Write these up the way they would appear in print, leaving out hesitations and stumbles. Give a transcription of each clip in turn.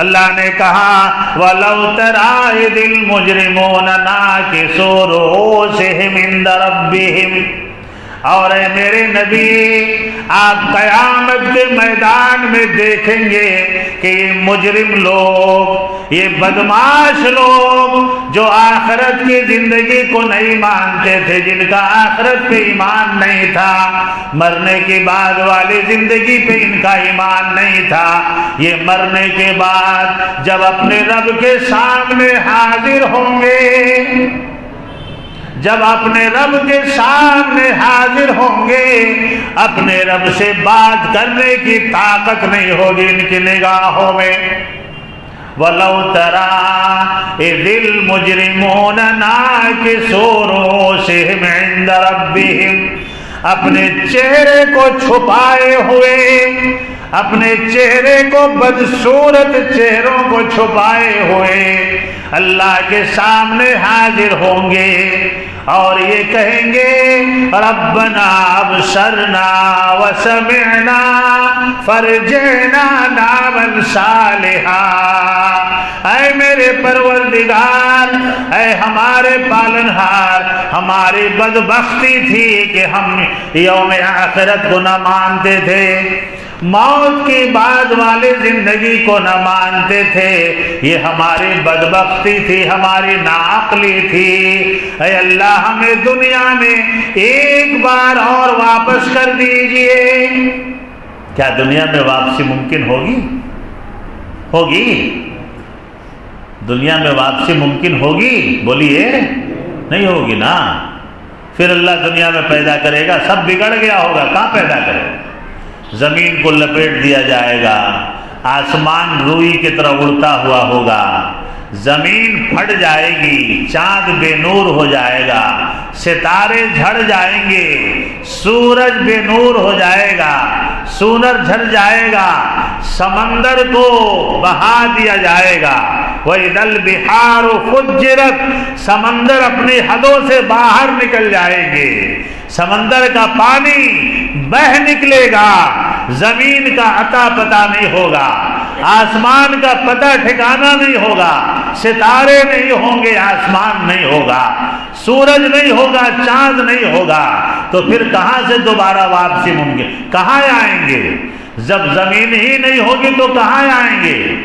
اللہ نے کہا وَلَوْ تَرَىٰ إِذِ الْمُجْرِمُونَ نَاكِسُو رُءُوسِهِمْ عِندَ رَبِّهِمْ، اور اے میرے نبی آپ قیامت کے میدان میں دیکھیں گے کہ یہ مجرم لوگ، یہ بدماش لوگ جو آخرت کی زندگی کو نہیں مانتے تھے، جن کا آخرت پہ ایمان نہیں تھا، مرنے کے بعد والی زندگی پہ ان کا ایمان نہیں تھا، یہ مرنے کے بعد جب اپنے رب کے سامنے حاضر ہوں گے، جب اپنے رب کے سامنے حاضر ہوں گے، اپنے رب سے بات کرنے کی طاقت نہیں ہوگی ان کی نگاہوں میں۔ وَلَوْ تَرَىٰ إِذِ الْمُجْرِمُونَ نَاكِسُو رُءُوسِهِمْ عِندَ رَبِّهِمْ، اپنے چہرے کو چھپائے ہوئے، اپنے چہرے کو بدصورت چہروں کو چھپائے ہوئے اللہ کے سامنے حاضر ہوں گے اور یہ کہیں گے ربنا ابصرنا وسمعنا فرجعنا نعمل صالحا، اے میرے پروردگار، اے ہمارے پالنہار، ہماری بدبختی تھی کہ ہم یوم آخرت کو نہ مانتے تھے، موت کے بعد والی زندگی کو نہ مانتے تھے، یہ ہماری بدبختی تھی، ہماری ناعقلی تھی، اے اللہ ہمیں دنیا میں ایک بار اور واپس کر دیجئے۔ کیا دنیا میں واپسی ممکن ہوگی؟ ہوگی؟ دنیا میں واپسی ممکن ہوگی؟ بولیے نہیں ہوگی نا۔ پھر اللہ دنیا میں پیدا کرے گا، سب بگڑ گیا ہوگا، کہاں پیدا کرے گا؟ زمین کو لپیٹ دیا جائے گا، آسمان روئی کی طرح اڑتا ہوا ہوگا، زمین پھٹ جائے گی، چاند بے نور ہو جائے گا، ستارے جھڑ جائیں گے، سورج بے نور ہو جائے گا، سورج جھڑ جائے گا، سمندر کو بہا دیا جائے گا، وَإِذَا الْبِحَارُ فُجِّرَتْ، سمندر اپنی حدوں سے باہر نکل جائیں گے، سمندر کا پانی بہہ نکلے گا، زمین کا عطا پتہ نہیں ہوگا، آسمان کا پتہ ٹھکانہ نہیں ہوگا، ستارے نہیں ہوں گے، آسمان نہیں ہوگا، سورج نہیں ہوگا، چاند نہیں ہوگا، تو پھر کہاں سے دوبارہ واپسی ممکن؟ کہاں آئیں گے؟ جب زمین ہی نہیں ہوگی تو کہاں آئیں گے؟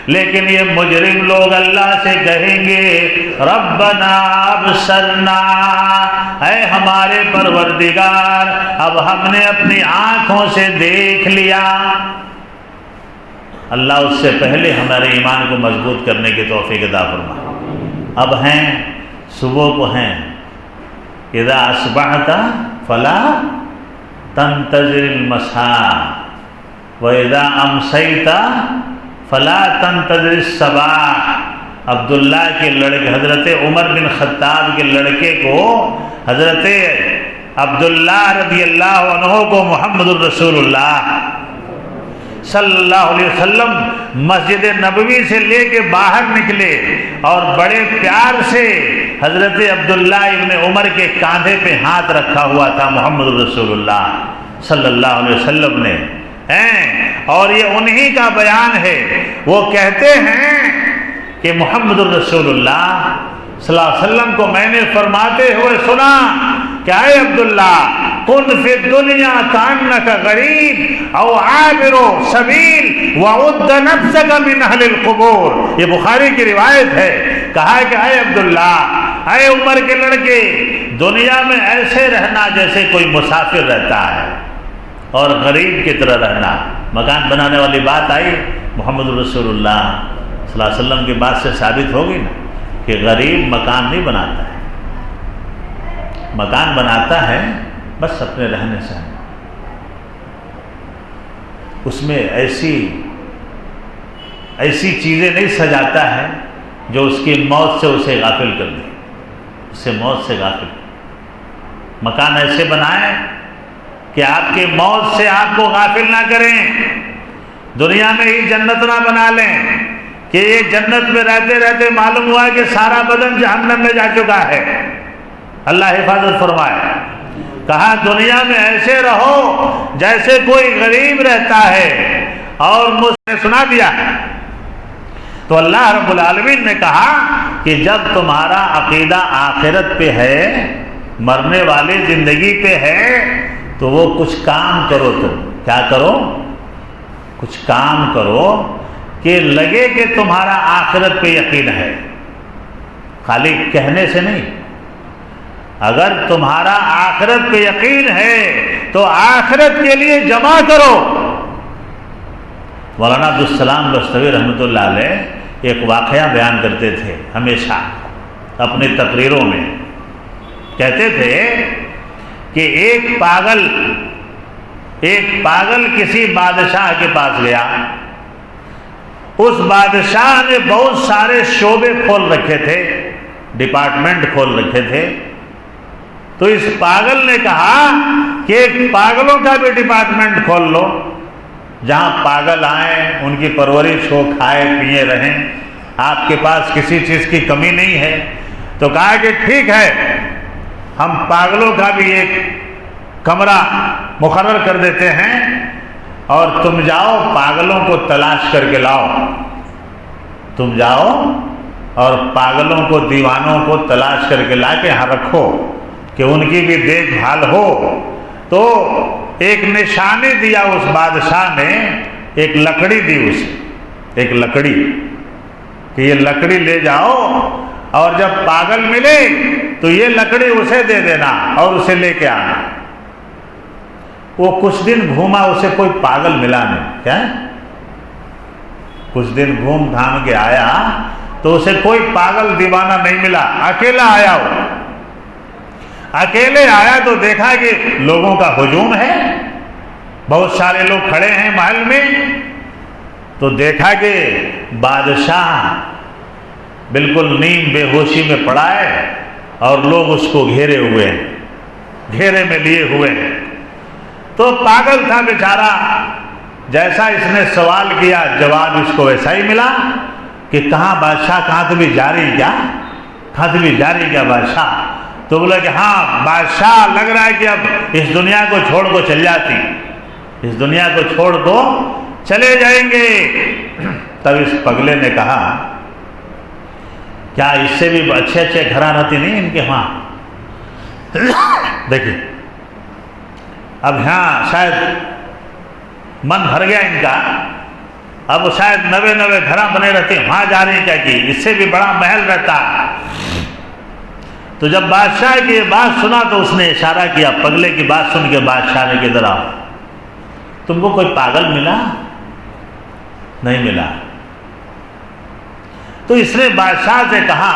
لیکن یہ مجرم لوگ اللہ سے کہیں گے ربنا ابصرنا، اے ہمارے پروردگار اب ہم نے اپنی آنکھوں سے دیکھ لیا۔ اللہ اس سے پہلے ہمارے ایمان کو مضبوط کرنے کی توفیق عطا فرما۔ اب ہیں، صبح کو ہیں، اذا اصبحت فلا تنتظر المساء واذا امسیت فلا تنتظر الصباح۔ عبداللہ کے لڑکے، حضرت عمر بن خطاب کے لڑکے کو، حضرت عبداللہ رضی اللہ عنہ کو محمد الرسول اللہ صلی اللہ علیہ وسلم مسجد نبوی سے لے کے باہر نکلے اور بڑے پیار سے حضرت عبداللہ ابن عمر کے کاندھے پہ ہاتھ رکھا ہوا تھا محمد الرسول اللہ صلی اللہ علیہ وسلم نے، اور یہ انہی کا بیان ہے۔ وہ کہتے ہیں کہ محمد الرسول اللہ صلی اللہ علیہ وسلم کو میں نے فرماتے ہوئے سنا کہ اے عبداللہ کن فی الدنیا کانک غریب او عابر سبیل وعد نفسک من اہل القبور۔ یہ بخاری کی روایت ہے۔ کہا کہ اے عبداللہ، اے عمر کے لڑکے، دنیا میں ایسے رہنا جیسے کوئی مسافر رہتا ہے اور غریب کی طرح رہنا۔ مکان بنانے والی بات آئی، محمد رسول اللہ صلی اللہ علیہ وسلم کی بات سے ثابت ہوگی نا کہ غریب مکان نہیں بناتا ہے، مکان بناتا ہے بس اپنے رہنے سے، اس میں ایسی چیزیں نہیں سجاتا ہے جو اس کی موت سے اسے غافل کر دے، اسے موت سے غافل۔ مکان ایسے بنائیں کہ آپ کی موت سے آپ کو غافل نہ کریں، دنیا میں ہی جنت نہ بنا لیں کہ یہ جنت میں رہتے رہتے معلوم ہوا کہ سارا بدن جہنم میں جا چکا ہے۔ اللہ حفاظت فرمائے۔ کہا دنیا میں ایسے رہو جیسے کوئی غریب رہتا ہے، اور مجھ نے سنا دیا تو اللہ رب العالمین نے کہا کہ جب تمہارا عقیدہ آخرت پہ ہے، مرنے والی زندگی پہ ہے، تو وہ کچھ کام کرو. تم کیا کرو؟ کچھ کام کرو کہ لگے کہ تمہارا آخرت پہ یقین ہے، خالی کہنے سے نہیں. اگر تمہارا آخرت پہ یقین ہے تو آخرت کے لیے جمع کرو. مولانا عبدالسلام بستوی رحمۃ اللہ علیہ ایک واقعہ بیان کرتے تھے ہمیشہ اپنی تقریروں میں. کہتے تھے کہ ایک پاگل کسی بادشاہ کے پاس گیا. اس بادشاہ نے بہت سارے شعبے کھول رکھے تھے، ڈپارٹمنٹ کھول رکھے تھے. تو اس پاگل نے کہا کہ ایک پاگلوں کا بھی ڈپارٹمنٹ کھول لو، جہاں پاگل آئیں، ان کی پرورش ہو، کھائے پیے رہیں، آپ کے پاس کسی چیز کی کمی نہیں ہے. تو کہا کہ ٹھیک ہے، ہم پاگلوں کا بھی ایک کمرہ مقرر کر دیتے ہیں، اور تم جاؤ پاگلوں کو تلاش کر کے لاؤ. تم جاؤ اور پاگلوں کو، دیوانوں کو تلاش کر کے لا کے یہاں رکھو کہ ان کی بھی دیکھ بھال ہو. تو ایک نشانی دیا اس بادشاہ نے، ایک لکڑی دی اسے، ایک لکڑی کہ یہ لکڑی لے جاؤ، اور جب پاگل ملے تو یہ لکڑی اسے دے دینا اور اسے لے کے آنا. وہ کچھ دن گھوما، اسے کوئی پاگل ملا نہیں. کیا؟ کچھ دن گھوم گھام کے آیا تو اسے کوئی پاگل دیوانہ نہیں ملا. اکیلا آیا، وہ اکیلے آیا تو دیکھا کہ لوگوں کا ہجوم ہے، بہت سارے لوگ کھڑے ہیں محل میں. تو دیکھا کہ بادشاہ بالکل نیم بے ہوشی میں پڑا ہے اور لوگ اس کو گھیرے ہوئے ہیں، گھیرے میں لیے ہوئے ہیں. تو پاگل تھا بیچارہ، جیسا اس نے سوال کیا جواب اس کو ویسا ہی ملا کہ کہاں بادشاہ، کہاں تمہیں جا رہی کیا، کہاں تمہیں جا رہی کیا بادشاہ؟ تو بولا کہ ہاں بادشاہ، لگ رہا ہے کہ اب اس دنیا کو چھوڑ کو چل جاتی، اس دنیا کو چھوڑ کو چلے جائیں گے. تب اس پگلے نے کہا کیا اس سے بھی اچھے اچھے گھرانتی نہیں ان کے وہاں؟ دیکھیے اب یہاں شاید من بھر گیا ان کا، اب شاید نوے گھراں بنے رہتے، وہاں جا رہے ہیں کیا کہ اس سے بھی بڑا محل رہتا. تو جب بادشاہ کی یہ بات سنا تو اس نے اشارہ کیا، پگلے کی بات سن کے بادشاہ نے کہ ادھر آؤ، تم کو کوئی پاگل ملا؟ نہیں ملا. تو اس نے بادشاہ سے کہا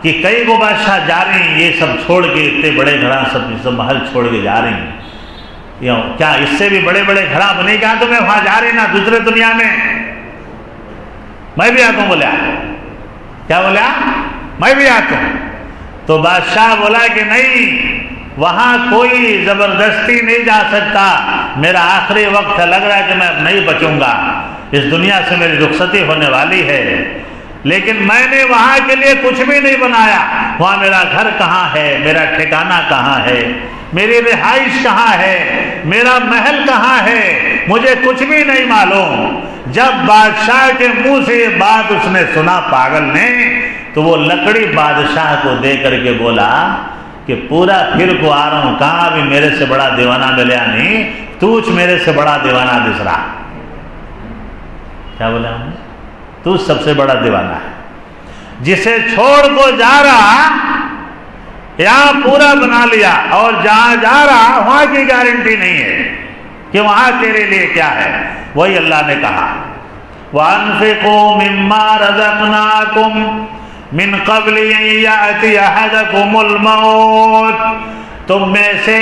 کہ کئی وہ بادشاہ جا رہی ہیں یہ سب چھوڑ کے، اتنے بڑے گھراں سب محل چھوڑ کے جا رہی ہیں، کیا اس سے بھی بڑے گھراں بنے گا؟ تو میں وہاں جا رہی نا دوسرے دنیا میں بھی آتا ہوں. بولیا کیا؟ بولیا میں بھی آتا ہوں. تو بادشاہ بولا کہ نہیں، وہاں کوئی زبردستی نہیں جا سکتا، میرا آخری وقت ہے، لگ رہا ہے کہ میں اب نہیں بچوں گا، اس دنیا سے میری رخصتی ہونے والی ہے. لیکن میں نے وہاں کے لیے کچھ بھی نہیں بنایا. وہاں میرا گھر کہاں ہے، میرا ٹھکانہ کہاں ہے، میری رہائش کہاں ہے، میرا محل کہاں ہے، مجھے کچھ بھی نہیں معلوم. جب بادشاہ کے منہ سے یہ بات اس نے سنا پاگل نے، تو وہ لکڑی بادشاہ کو دے کر کے بولا کہ پورا پھر کو آ رہا ہوں، کہاں بھی میرے سے بڑا دیوانہ ملیا نہیں، توچ میرے سے بڑا دیوانہ دس رہا. کیا بولا ہم نے؟ تو سب سے بڑا دیوانہ ہے. جسے چھوڑ کو جا رہا یہاں پورا بنا لیا، اور جہاں جا رہا وہاں کی گارنٹی نہیں ہے کہ وہاں تیرے لیے کیا ہے. وہی اللہ نے کہا وَأَنفِقُوا مِمَّا رَزَقْنَاكُمْ مِنْ قَبْلِ أَنْ يَأْتِيَ أَحَدَكُمُ الْمَوْتُ. تم میں سے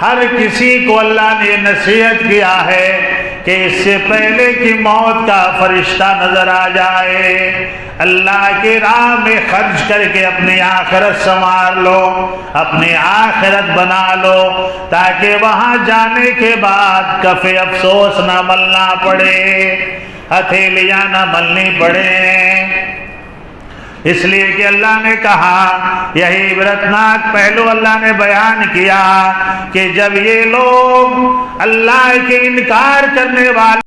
ہر کسی کو اللہ نے نصیحت کیا ہے کہ اس سے پہلے کہ موت کا فرشتہ نظر آ جائے، اللہ کی راہ میں خرچ کر کے اپنی آخرت سنوار لو، اپنی آخرت بنا لو، تاکہ وہاں جانے کے بعد کفِ افسوس نہ ملنا پڑے، ہتھیلیاں نہ ملنی پڑے. اس لیے کہ اللہ نے کہا، یہی عبرتناک پہلو اللہ نے بیان کیا کہ جب یہ لوگ اللہ کے انکار کرنے والے